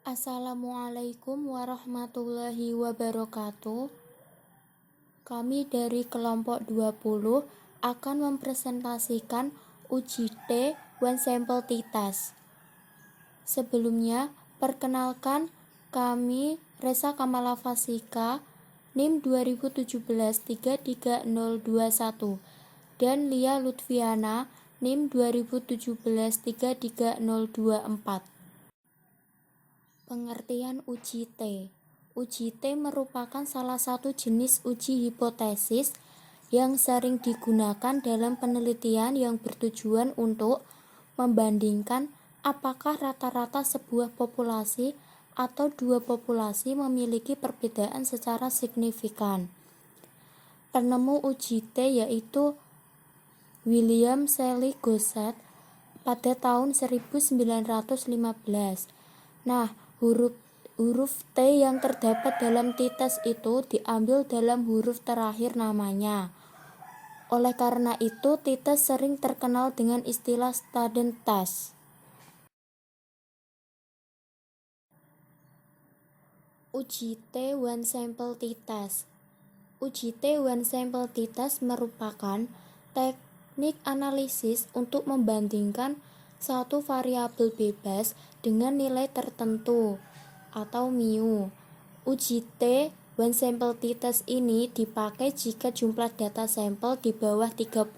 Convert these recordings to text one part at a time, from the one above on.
Assalamualaikum warahmatullahi wabarakatuh. Kami dari kelompok 20 akan mempresentasikan uji T one sample t-test. Sebelumnya, perkenalkan kami Resa Kamala Fasika, NIM 2017-33021 dan Lia Lutfiana, NIM 2017-33024. Pengertian uji T. Uji T merupakan salah satu jenis uji hipotesis yang sering digunakan dalam penelitian yang bertujuan untuk membandingkan apakah rata-rata sebuah populasi atau dua populasi memiliki perbedaan secara signifikan. Penemu uji T yaitu William Shelley Gosset pada tahun 1915. Nah, huruf T yang terdapat dalam t-test itu diambil dalam huruf terakhir namanya. Oleh karena itu, t-test sering terkenal dengan istilah student test. Uji T one sample t-test. Uji T one sample t-test merupakan teknik analisis untuk membandingkan satu variabel bebas dengan nilai tertentu atau mu. Uji T one sample t-test ini dipakai jika jumlah data sampel di bawah 30.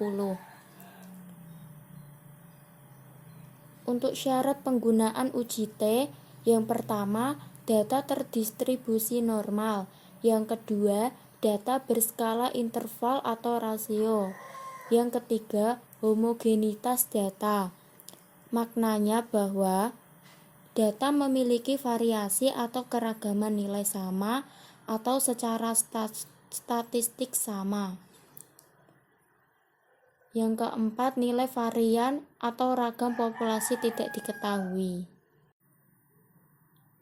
Untuk syarat penggunaan uji T, yang pertama, data terdistribusi normal. Yang kedua, data berskala interval atau rasio. Yang ketiga, homogenitas data. Maknanya bahwa data memiliki variasi atau keragaman nilai sama atau secara statistik sama. Yang keempat, nilai varian atau ragam populasi tidak diketahui.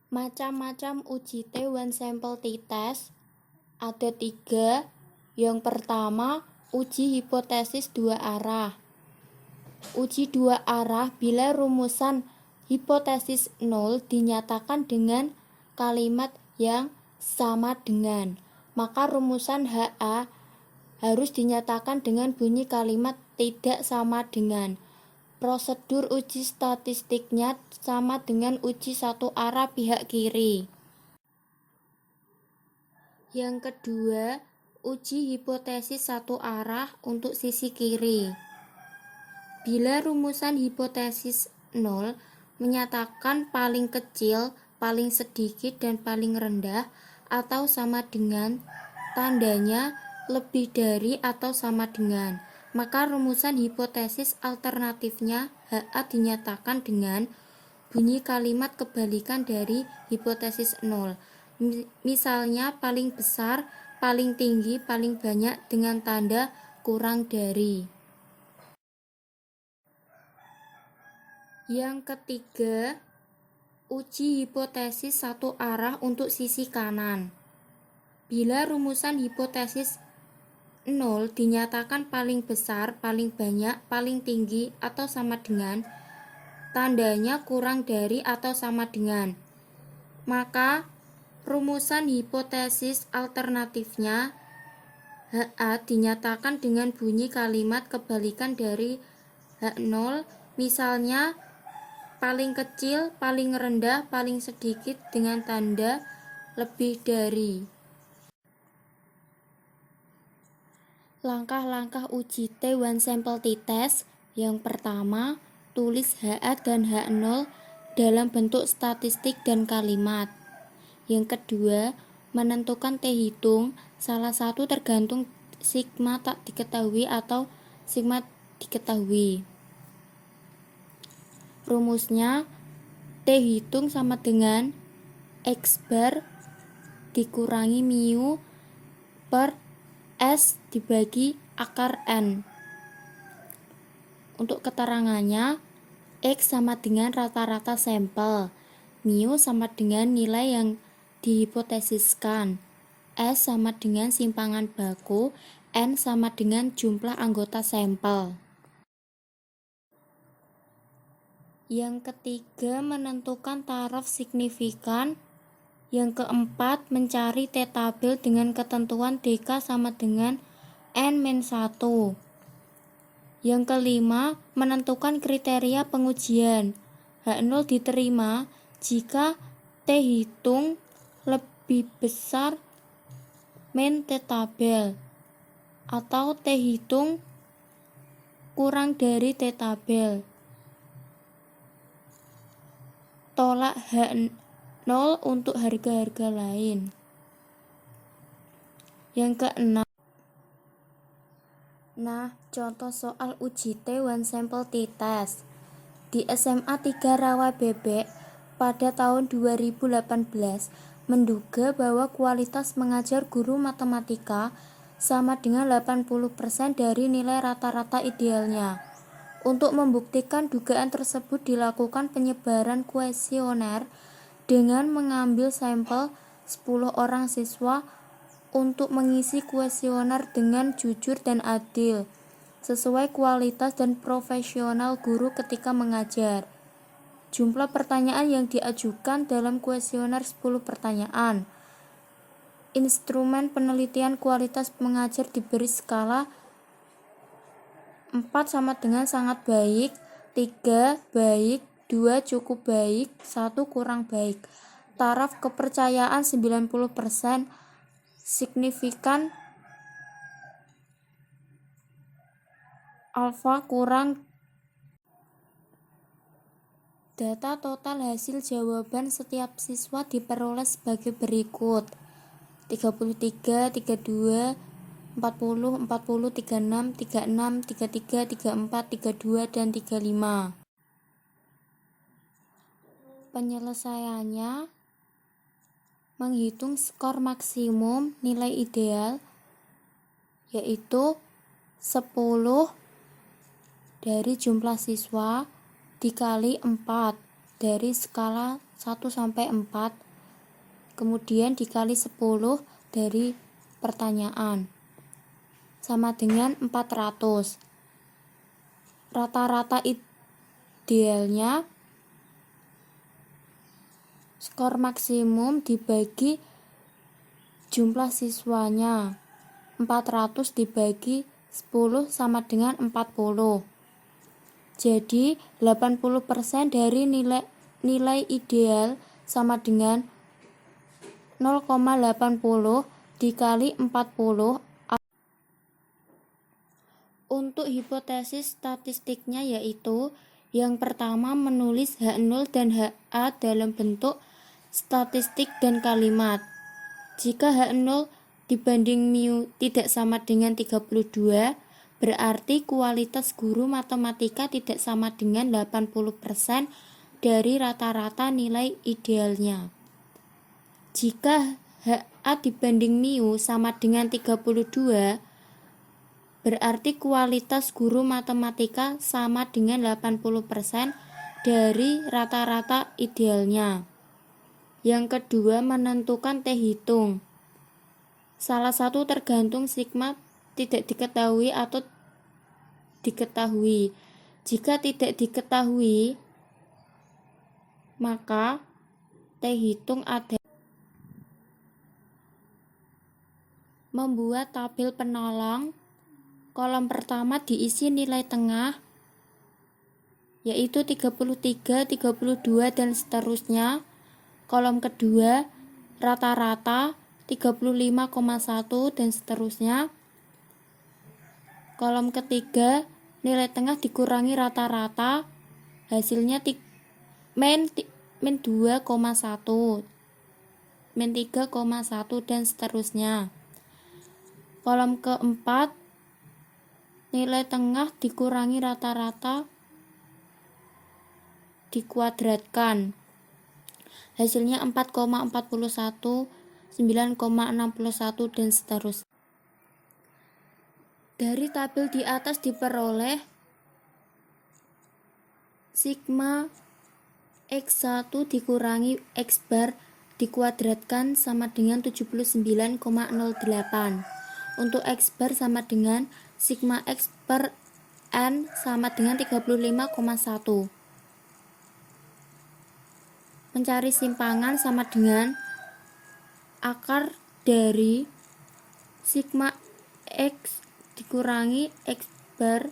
Macam-macam uji T one sample t-test ada 3. Yang pertama, uji hipotesis dua arah. Uji dua arah bila rumusan hipotesis 0 dinyatakan dengan kalimat yang sama dengan, maka rumusan HA harus dinyatakan dengan bunyi kalimat tidak sama dengan. Prosedur uji statistiknya sama dengan uji satu arah pihak kiri. Yang kedua, uji hipotesis satu arah untuk sisi kiri. Bila rumusan hipotesis 0 menyatakan paling kecil, paling sedikit, dan paling rendah atau sama dengan, tandanya lebih dari atau sama dengan, maka rumusan hipotesis alternatifnya HA dinyatakan dengan bunyi kalimat kebalikan dari hipotesis 0. Misalnya paling besar, paling tinggi, paling banyak dengan tanda kurang dari. Yang ketiga, uji hipotesis satu arah untuk sisi kanan. Bila rumusan hipotesis 0 dinyatakan paling besar, paling banyak, paling tinggi, atau sama dengan, tandanya kurang dari atau sama dengan, maka rumusan hipotesis alternatifnya HA dinyatakan dengan bunyi kalimat kebalikan dari H0, misalnya paling kecil, paling rendah, paling sedikit dengan tanda lebih dari. Langkah-langkah uji T one sample t-test. Yang pertama, tulis HA dan H0 dalam bentuk statistik dan kalimat. Yang kedua, menentukan T hitung, salah satu tergantung sigma tak diketahui atau sigma diketahui. Rumusnya, T hitung sama dengan X bar dikurangi mu per S dibagi akar N. Untuk keterangannya, X sama dengan rata-rata sampel, mu sama dengan nilai yang dihipotesiskan, S sama dengan simpangan baku, N sama dengan jumlah anggota sampel. Yang ketiga, menentukan taraf signifikan. Yang keempat, mencari t-tabel dengan ketentuan dk sama dengan n-1. Yang kelima, menentukan kriteria pengujian. H0 diterima jika t hitung lebih besar min t-tabel atau t hitung kurang dari t-tabel. Tolak H0 untuk harga-harga lain. Yang keenam, contoh soal uji T one sample t-test di SMA 3 Rawa Bebek pada tahun 2018 menduga bahwa kualitas mengajar guru matematika sama dengan 80% dari nilai rata-rata idealnya. Untuk membuktikan dugaan tersebut dilakukan penyebaran kuesioner dengan mengambil sampel 10 orang siswa untuk mengisi kuesioner dengan jujur dan adil, sesuai kualitas dan profesional guru ketika mengajar. Jumlah pertanyaan yang diajukan dalam kuesioner 10 pertanyaan. Instrumen penelitian kualitas mengajar diberi skala 4 sama dengan sangat baik, 3 baik, 2 cukup baik, 1 kurang baik. Taraf kepercayaan 90%, signifikan alfa kurang. Data total hasil jawaban setiap siswa diperoleh sebagai berikut: 33, 32, 40, 40, 36, 36, 33, 34, 32, dan 35. Penyelesaiannya menghitung skor maksimum nilai ideal, yaitu 10 dari jumlah siswa dikali 4 dari skala 1 sampai 4, kemudian dikali 10 dari pertanyaan, sama dengan 400. Rata-rata idealnya skor maksimum dibagi jumlah siswanya, 400 dibagi 10 sama dengan 40. Jadi 80% dari nilai ideal sama dengan 0,80 dikali 40. Untuk hipotesis statistiknya yaitu yang pertama, menulis H0 dan HA dalam bentuk statistik dan kalimat. Jika H0 dibanding mu tidak sama dengan 32, berarti kualitas guru matematika tidak sama dengan 80% dari rata-rata nilai idealnya. Jika HA dibanding mu sama dengan 32, berarti kualitas guru matematika sama dengan 80% dari rata-rata idealnya. Yang kedua, menentukan T hitung. Salah satu tergantung sigma tidak diketahui atau diketahui. Jika tidak diketahui, maka T hitung ada. Membuat tabel penolong. Kolom pertama diisi nilai tengah, yaitu 33, 32, dan seterusnya. Kolom kedua rata-rata 35,1 dan seterusnya. Kolom ketiga nilai tengah dikurangi rata-rata, hasilnya min 2,1, min 3,1 dan seterusnya. Kolom keempat nilai tengah dikurangi rata-rata dikuadratkan, hasilnya 4,41, 9,61 dan seterusnya. Dari tabel di atas diperoleh sigma X1 dikurangi X bar dikuadratkan sama dengan 79,08. Untuk X bar sama dengan sigma X per N sama dengan 35,1. mencari simpangan sama dengan akar dari sigma X dikurangi X bar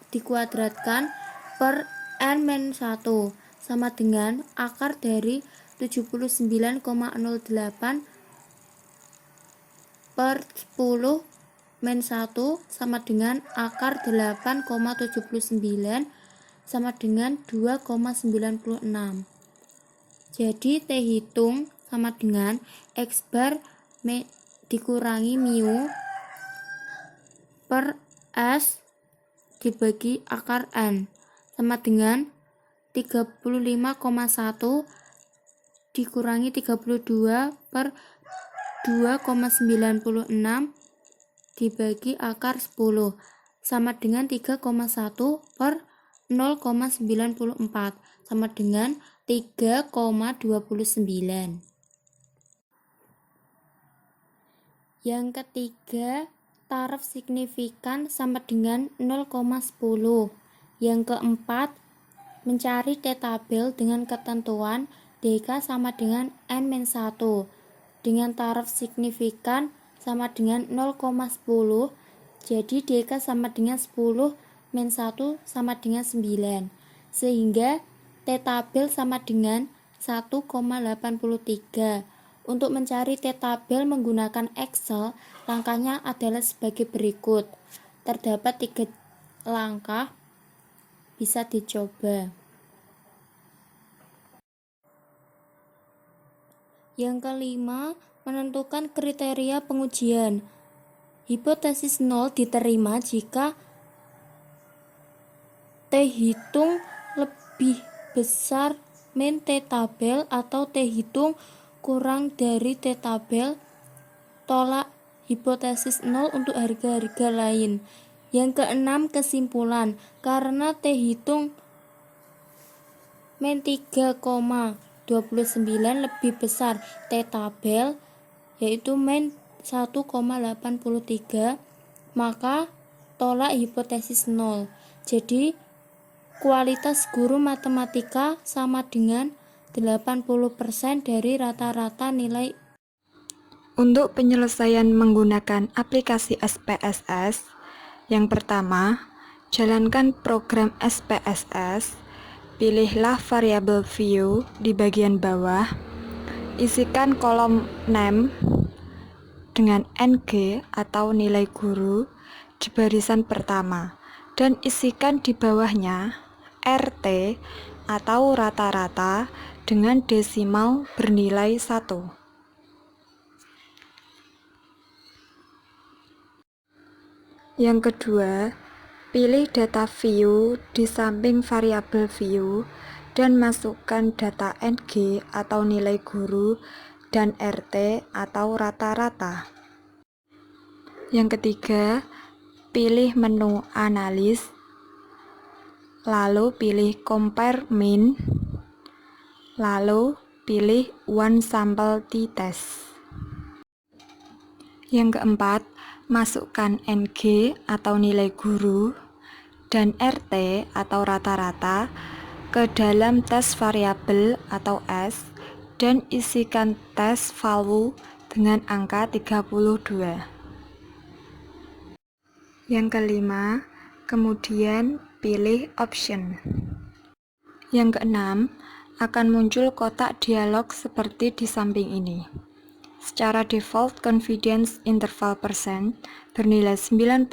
dikuadratkan per N-1 sama dengan akar dari 79,08 per 10 min 1 sama dengan akar 8,79 sama dengan 2,96. Jadi T hitung sama dengan X bar dikurangi mu per S dibagi akar N sama dengan 35,1 dikurangi 32 per 2,96 dibagi akar 10 sama dengan 3,1 per 0,94 sama dengan 3,29. Yang ketiga, taraf signifikan sama dengan 0,10. Yang keempat, mencari T tabel dengan ketentuan DK sama dengan N-1 dengan taraf signifikan sama dengan 0,10, jadi DK sama dengan 10 min 1 sama dengan 9, sehingga T tabel sama dengan 1,83. Untuk mencari T tabel menggunakan Excel, langkahnya adalah sebagai berikut. Terdapat 3 langkah, bisa dicoba. Yang kelima, menentukan kriteria pengujian. Hipotesis 0 diterima jika T hitung lebih besar min T tabel atau T hitung kurang dari T tabel. Tolak hipotesis 0 untuk harga-harga lain. Yang keenam, kesimpulan. Karena T hitung min 3,29 lebih besar T tabel, yaitu min 1,83, maka tolak hipotesis 0. Jadi kualitas guru matematika sama dengan 80% dari rata-rata nilai. Untuk penyelesaian menggunakan aplikasi SPSS, yang pertama, jalankan program SPSS, pilihlah variabel view di bagian bawah, isikan kolom name dengan NG atau nilai guru di barisan pertama, dan isikan di bawahnya RT atau rata-rata dengan desimal bernilai 1. Yang kedua, pilih data view di samping variabel view dan masukkan data NG atau nilai guru dan RT atau rata-rata. Yang ketiga, pilih menu analis, lalu pilih compare min, lalu pilih one sample t-test. Yang keempat, masukkan NG atau nilai guru dan RT atau rata-rata ke dalam tes variabel atau S dan isikan tes value dengan angka 32. Yang kelima, kemudian pilih option. Yang keenam, akan muncul kotak dialog seperti di samping ini. Secara default, confidence interval persen bernilai 90%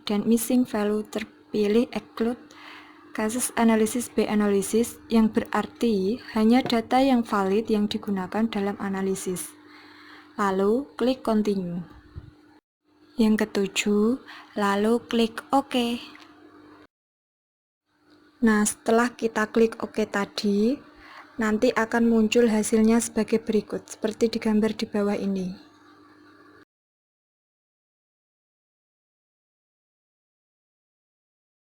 dan missing value terpilih exclude cases analysis by analysis, yang berarti hanya data yang valid yang digunakan dalam analisis. Lalu klik continue. Yang ketujuh, lalu klik OK. Nah, setelah kita klik OK tadi, nanti akan muncul hasilnya sebagai berikut, seperti digambar di bawah ini.